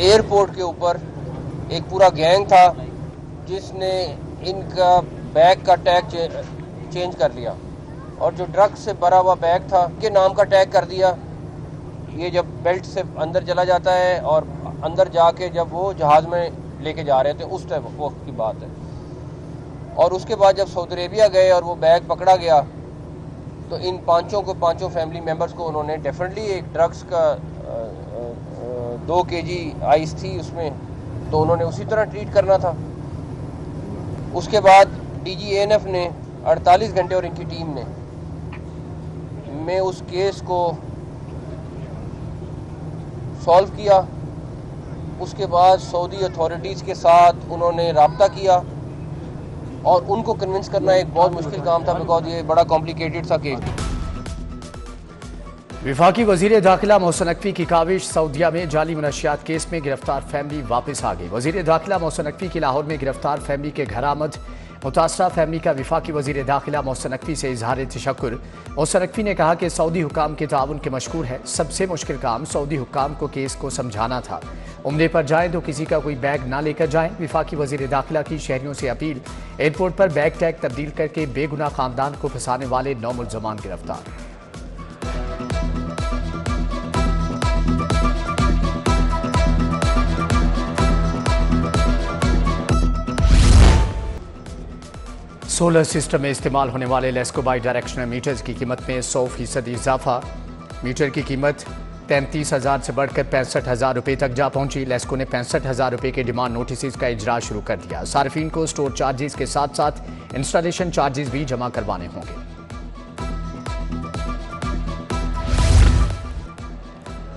Airport के ऊपर एक पूरा गैंग था जिसने इनका बैग का टैग चेंज कर लिया और जो ड्रग्स से भरा हुआ बैग था के नाम का टैग कर दिया। ये जब बेल्ट से अंदर चला जाता है और अंदर जाके जब वो जहाज़ में लेके जा रहे थे उस टाइम वक्त की बात है। और उसके बाद जब सऊदी अरेबिया गए और वो बैग पकड़ा गया तो इन पांचों फैमिली मेम्बर्स को उन्होंने डेफिनेटली एक ड्रग्स का 2 kg आइस थी उसमें, तो उन्होंने उसी तरह ट्रीट करना था। उसके बाद DGANF ने 48 घंटे और इनकी टीम ने उस केस को सॉल्व किया। उसके बाद सऊदी अथॉरिटीज़ के साथ उन्होंने राब्ता किया और उनको कन्विंस करना एक बहुत मुश्किल काम था बिकॉज ये बड़ा कॉम्प्लिकेटेड था केस। विफाकी वजीर दाखिला मोहसिन नकवी की काविश, सऊदीया में जाली मुनशियात केस में गिरफ्तार फैमिली वापस आ गई। वजीर दाखिला मोहसिन नकवी की लाहौर में गिरफ्तार फैमिली के घर आमद। मुतासरा फैमिली का विफाकी वजीर दाखिला मोहसिन नकवी से इजहार तशक्कुर। मोहसिन नकवी ने कहा कि सऊदी हुकाम के ताउन के मशकूर है। सबसे मुश्किल काम सऊदी हुकाम को केस को समझाना था। उम्रे पर जाएं तो किसी का कोई बैग ना लेकर जाएं। विफाकी वजीर दाखिला की शहरियों से अपील, एयरपोर्ट पर बैग टैग तब्दील करके बेगुनाह खानदान को फंसाने वाले 9 मुल्ज़मान गिरफ्तार। सोलर सिस्टम में इस्तेमाल होने वाले लेस्को बाई डायरेक्शनल मीटर्स की कीमत में 100% इजाफा। मीटर की कीमत 33,000 से बढ़कर 65,000 रुपये तक जा पहुंची। लेस्को ने 65,000 रुपये के डिमांड नोटिस का इजरा शुरू कर दिया। सार्फिन को स्टोर चार्जेस के साथ साथ इंस्टॉलेशन चार्जेस भी जमा करवाने होंगे।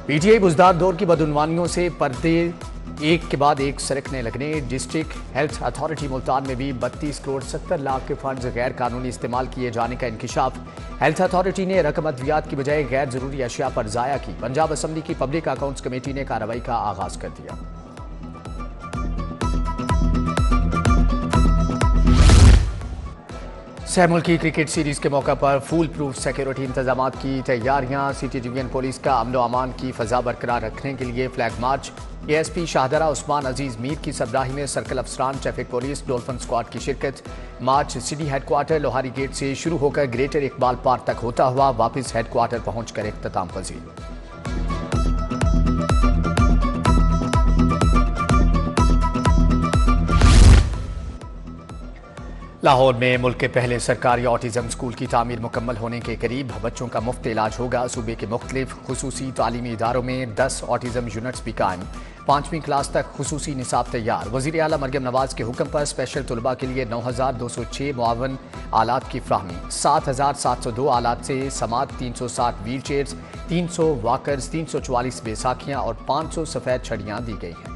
PTI बुजदार दौर की बदउनवानियों से पर्दे एक के बाद एक सरकने लगने। डिस्ट्रिक्ट हेल्थ अथॉरिटी मुल्तान में भी 32 करोड़ 70 लाख के फंड्स गैर कानूनी इस्तेमाल किए जाने का इंकिशाफ। हेल्थ अथॉरिटी ने रकम अद्वियात की बजाय गैर जरूरी अशिया पर जाया की। पंजाब असम्बली की पब्लिक अकाउंट्स कमेटी ने कार्रवाई का आगाज कर दिया। सहमुल्की क्रिकेट सीरीज के मौका पर फूल प्रूफ सिक्योरिटी इंतजाम की तैयारियां। सिटी डिवीजन पुलिस का अमन अमान की फजा बरकरार रखने के लिए flag march. ASP Shahdara Usman Aziz Mir की सरबराही में सर्कल अफसरान, ट्रैफिक पुलिस, डोल्फन स्क्वाड की शिरकत। मार्च सिटी हेडक्वार्टर लोहारी गेट से शुरू होकर ग्रेटर इकबाल पार्क तक होता हुआ वापस हेडक्वार्टर पहुंचकर इख्तिताम पजीर। लाहौर में मुल्क के पहले सरकारी ऑटिज्म स्कूल की तामीर मुकम्मल होने के करीब। बच्चों का मुफ्त इलाज होगा। सूबे के मुख्तलिफ खुसूसी तालीमी इदारों में 10 ऑटिज्म यूनिट्स भी कायम। 5वीं क्लास तक खुसूसी निसाब तैयार। वज़ीर आला मरियम नवाज के हुक्म पर स्पेशल तुलबा के लिए 9,206 मुआवन आलात की फ्राहमी। 7,702 आलात से समात, 360 व्हील चेयर्स, 300 वॉकर्स, 344 बैसाखियाँ और 500 सफ़ेद छड़ियाँ दी गई हैं।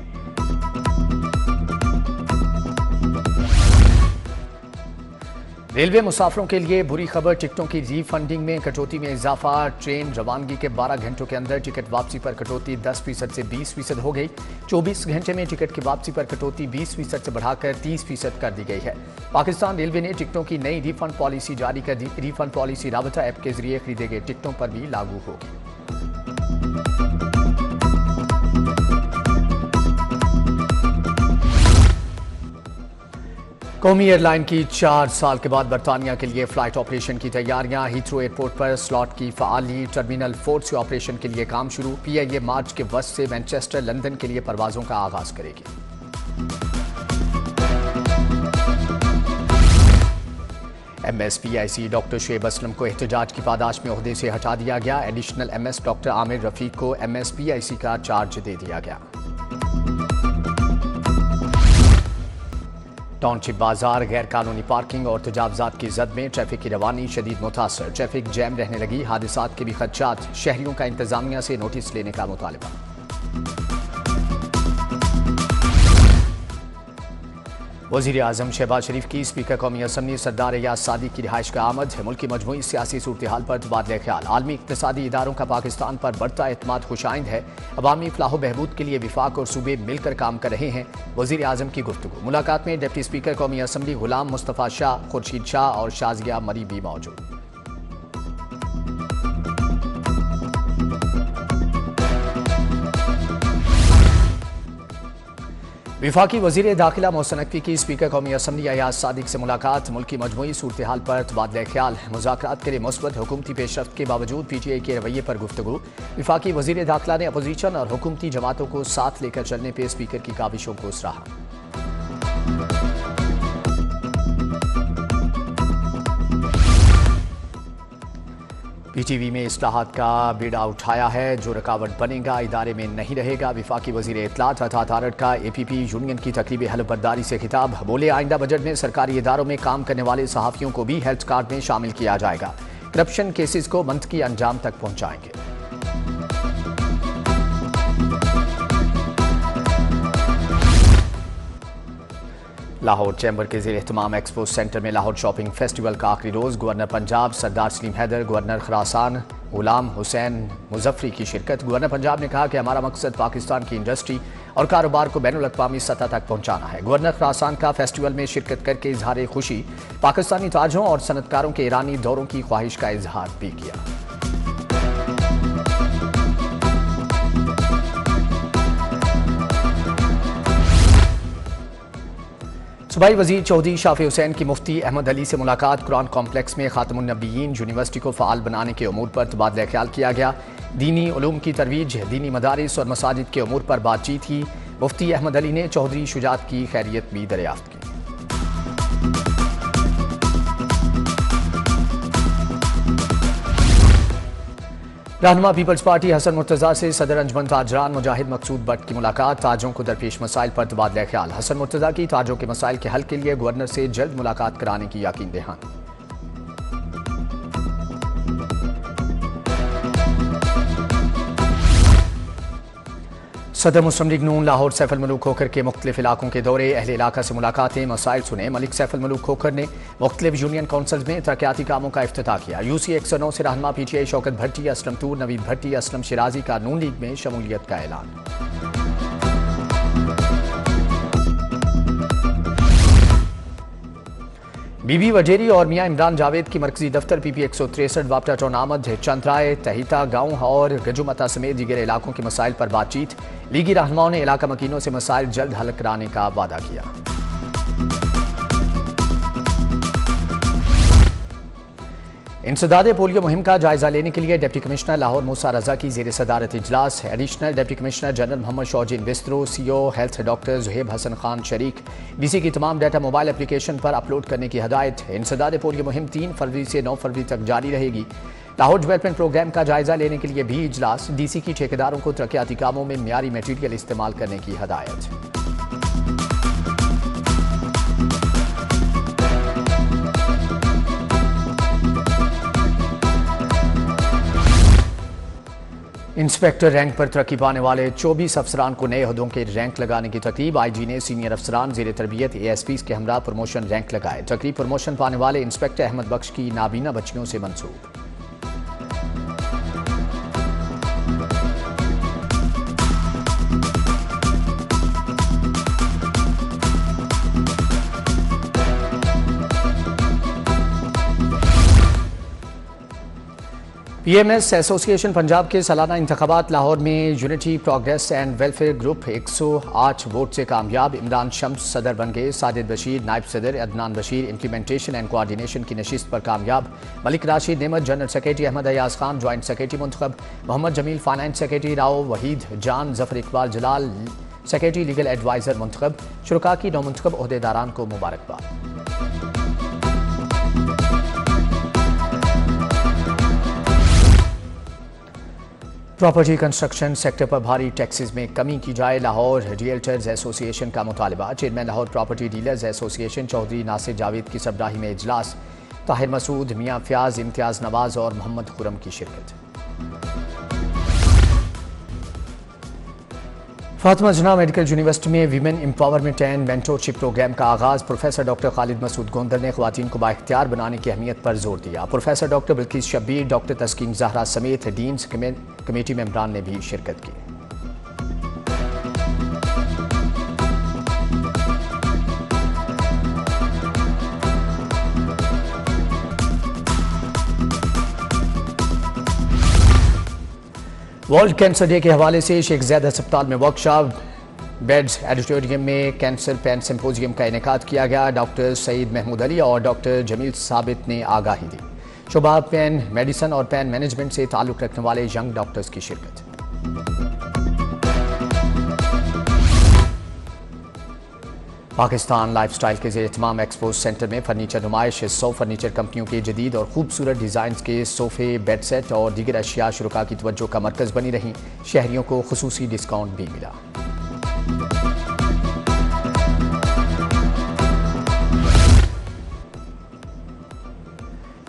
रेलवे मुसाफिरों के लिए बुरी खबर, टिकटों की रीफंडिंग में कटौती में इजाफा। ट्रेन रवानगी के 12 घंटों के अंदर टिकट वापसी पर कटौती 10% से 20% हो गई। 24 घंटे में टिकट की वापसी पर कटौती 20% से बढ़ाकर 30% कर दी गई है। पाकिस्तान रेलवे ने टिकटों की नई रिफंड पॉलिसी जारी कर दी। रिफंड पॉलिसी राबता ऐप के जरिए खरीदे गए टिकटों पर भी लागू होगी। कौमी एयरलाइन की 4 साल के बाद बरतानिया के लिए फ्लाइट ऑपरेशन की तैयारियां। हीथ्रो एयरपोर्ट पर स्लॉट की फ़आली। टर्मिनल 4 से ऑपरेशन के लिए काम शुरू। PIA मार्च के वक्त से मैनचेस्टर लंदन के लिए परवाजों का आगाज करेगी। MSPIC डॉक्टर शुएब असलम को एहतजाज की पादाश में ओहदे से हटा दिया गया। Additional MS doctor Aamir Rafiq को MSPIC का चार्ज दे दिया गया। टाउनशिप बाजार, गैर कानूनी पार्किंग और तजावजात की जद में ट्रैफिक की रवानी शदीद मुतासर। ट्रैफिक जैम रहने लगी। हादसात के भी खदशात। शहरियों का इंतजामिया से नोटिस लेने का मुतालबा। वज़ीर आज़म शहबाज शरीफ की स्पीकर कौमी असम्बली सरदार एयाज सादी की रिहाइश का आमद। मुल्क की मजमूई सियासी सूरत हाल पर तबादला ख्याल। आलमी इक़्तिसादी इदारों का पाकिस्तान पर बढ़ता एतमाद खुशाइंद है। अवामी फलाह बहबूद के लिए विफाक और सूबे मिलकर काम कर रहे हैं। वज़ीर आज़म की गुफ्तगू। मुलाकात में डिप्टी स्पीकर कौमी असम्बली गुलाम मुस्तफ़ा शाह, खुर्शीद शाह और शाजिया मरी भी मौजूद। विफाकी वजीर दाखिला मोहसिन नकवी की स्पीकर कौमी असम्बली अयाज सादिक से मुलाकात। मुल्क की मजमूई सूरत हाल पर तबादला ख्याल। मुज़ाकरात के लिए मुस्बत हुकूमती पेशरफ्त के बावजूद PTI के रवैये पर गुफ्तगू। विफाकी वजीर दाखिला ने अपोजिशन और हुकूमती जमातों को साथ लेकर चलने पर स्पीकर की काविशों को सराहा। PTV में इस्लाहात का बीड़ा उठाया है, जो रुकावट बनेगा इदारे में नहीं रहेगा। विफाकी वजीर इत्तलात अतात आरट का APP यूनियन की तकरीब हलफबरदारी से खिताब। बोले, आइंदा बजट में सरकारी इदारों में काम करने वाले सहाफ़ियों को भी हेल्थ कार्ड में शामिल किया जाएगा। करप्शन केसेस को मंतकी अंजाम तक पहुँचाएंगे। लाहौर चैम्बर के ज़ेर एहतमाम एक्सपो सेंटर में लाहौर शॉपिंग फेस्टिवल का आखिरी रोज़। गवर्नर पंजाब सरदार सलीम हैदर, गवर्नर खरासान गुलाम हुसैन मुजफ्फरी की शिरकत। गवर्नर पंजाब ने कहा कि हमारा मकसद पाकिस्तान की इंडस्ट्री और कारोबार को बैनुल अक़वामी सतह तक पहुँचाना है। गवर्नर खरासान का फेस्टिवल में शिरकत करके इजहार खुशी, पाकिस्तानी ताजों और सनतकारों के ईरानी दौरों की ख्वाहिश का इजहार भी किया। सूबाई वजीर चौधरी शाफी हुसैन की मुफ्ती अहमद अली से मुलाकात। कुरान कॉम्प्लेक्स में खातमुन नबीयीन यूनिवर्सिटी को फ़ाल बनाने के उमूर पर तबादला ख्याल किया गया। दीनी उलूम की तरवीज, दीनी मदारिस और मसाजिद के उमूर पर बातचीत की। मुफ्ती अहमद अली ने चौधरी शुजात की खैरियत भी दरियाफ्त की। रहनुमा पीपल्स पार्टी हसन मुर्तज़ा से सदर अंजुमन ताजरान मुजाहिद मकसूद भट्ट की मुलाकात। ताजों को दरपेश मसाइल पर तबादला ख्याल। हसन मुर्तज़ा की ताजों के मसाइल के हल के लिए गवर्नर से जल्द मुलाकात कराने की यकीन दहानी। सदर मुस्लिम लीग नून लाहौर सैफुल मलूक खोखर के मुख्तलिफ इलाकों के दौरे। अहले इलाका से मुलाकातें, मसाइल सुने। मलिक सैफुल मलूक खोखर ने मुख्तलिफ यूनियन काउंसिल में तरक्याती कामों का इफ्तिताह किया। UC 109 से रहनुमा PTI शौकत भट्टी, असलम तूर, नवीद भट्टी, असलम शिराजी का नून लीग में शमूलियत का ऐलान। बीबी वजेरी और मियां इमरान जावेद की मरकजी दफ्तर PP 163 वापटा टाउन आमद। चंद्राए, तहिता गांव और गजुमता समेत दीगर इलाकों के मसाइल पर बातचीत। लीगी रहनुमाओं ने इलाका मकीनों से मसाइल जल्द हल कराने का वादा किया। इंसदादे पोलियो मुहिम का जायजा लेने के लिए डिप्टी कमिश्नर लाहौर मूसा रजा की जेर सदारत इजलास। Additional deputy commissioner general Mohammad शौजीन बिस्तरो, CO health doctor Zuhaib Hasan Khan शरीक। DC की तमाम डाटा मोबाइल एप्लीकेशन पर अपलोड करने की हदायत। इंसदादे पोलियो मुहिम 3 फरवरी से 9 फरवरी तक जारी रहेगी। लाहौर डेवलपमेंट प्रोग्राम का जायजा लेने के लिए भी इजलास। DC की ठेकेदारों को तरक्याती कामों में मियारी मटीरियल इस्तेमाल करने की हदायत। इंस्पेक्टर रैंक पर तरक्की पाने वाले 24 अफसरान को नए अहदों के रैंक लगाने की तरतीब। IG ने सीनियर अफसरान ज़ेर तरबियत ASPs के हमरा प्रमोशन रैंक लगाए। तकरीब प्रमोशन पाने वाले इंस्पेक्टर अहमद बख्श की नाबीना बच्चियों से मंसूब। PMS एसोसिएशन पंजाब के सालाना इंतखाबात। लाहौर में unity progress and welfare group 108 vote से कामयाब। इमरान शम्स सदर बन गए। साजिद बशीर नायब सदर, Adnan Bashir implementation and coordination की नशिस्त पर कामयाब। Malik Rashid Nemat general secretary, Ahmad Ayaz Khan joint secretary मुंतखब। Mohammad Jameel finance secretary, Rao Waheed Jan, Zafar Iqbal Jalal secretary legal adviser मुंतखब। शुरका की नौमुंतखब ओहदेदारान को मुबारकबाद। प्रॉपर्टी कंस्ट्रक्शन सेक्टर पर भारी टैक्सेस में कमी की जाए। लाहौर रियल्टर्स एसोसिएशन का मुतालबा। Chairman Lahore property dealers association Chaudhry Nasir Javed की सरबराही में इजलास। ताहिर मसूद, मियां फ्याज, इम्तियाज नवाज और मोहम्मद खुरम की शिरकत। फातिमा जना मेडिकल यूनिवर्सिटी में women empowerment and mentorship program का आगाज। प्रोफेसर डॉक्टर खालिद मसूद गोंदर ने ख्वातीन को बाइख्तियार बनाने की अहमियत पर जोर दिया। Professor doctor Bilqis Shabbir, doctor Taskeen Zahra समेत डीन्स कमेटी मेंबरान ने भी शिरकत की। वर्ल्ड कैंसर डे के हवाले से शेख ज़ैद अस्पताल में वर्कशॉप। बेड्स एडिटोरियम में कैंसर पैन सिंपोजियम का इनेकाद किया गया। डॉक्टर सईद महमूद अली और डॉक्टर जमील साबित ने आगाही दी। शुबा पैन मेडिसिन और पैन मैनेजमेंट से ताल्लुक रखने वाले यंग डॉक्टर्स की शिरकत। पाकिस्तान लाइफस्टाइल के ज़ेर-ए-इत्माम एक्सपो सेंटर में फर्नीचर नुमाइश। 100 फर्नीचर कंपनियों के जदीद और खूबसूरत डिज़ाइन के सोफ़े, बेड सेट और दीगर अशिया शुरुका की तवज्जो का मरकज़ बनी रहीं। शहरियों को खुसूसी डिस्काउंट भी मिला।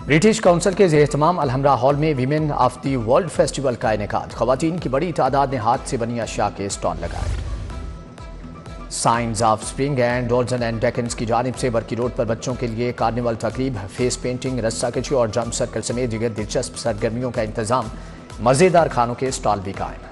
ब्रिटिश काउंसिल के ज़ेर-ए-इत्माम अलहमरा हॉल में women of the world festival का इनेकाद। ख़वातीन की बड़ी तादाद ने हाथ से बनी अशिया के स्टॉल लगाए। साइंस ऑफ स्प्रिंग एंड डॉल्जन एंड डेकन्स की जानिब से बरकी रोड पर बच्चों के लिए कार्निवल तकरीब, फेस पेंटिंग, रस्साकशी और जंप सर्कल समेत दीगर दिलचस्प सरगर्मियों का इंतजाम। मज़ेदार खानों के स्टॉल भी कायम।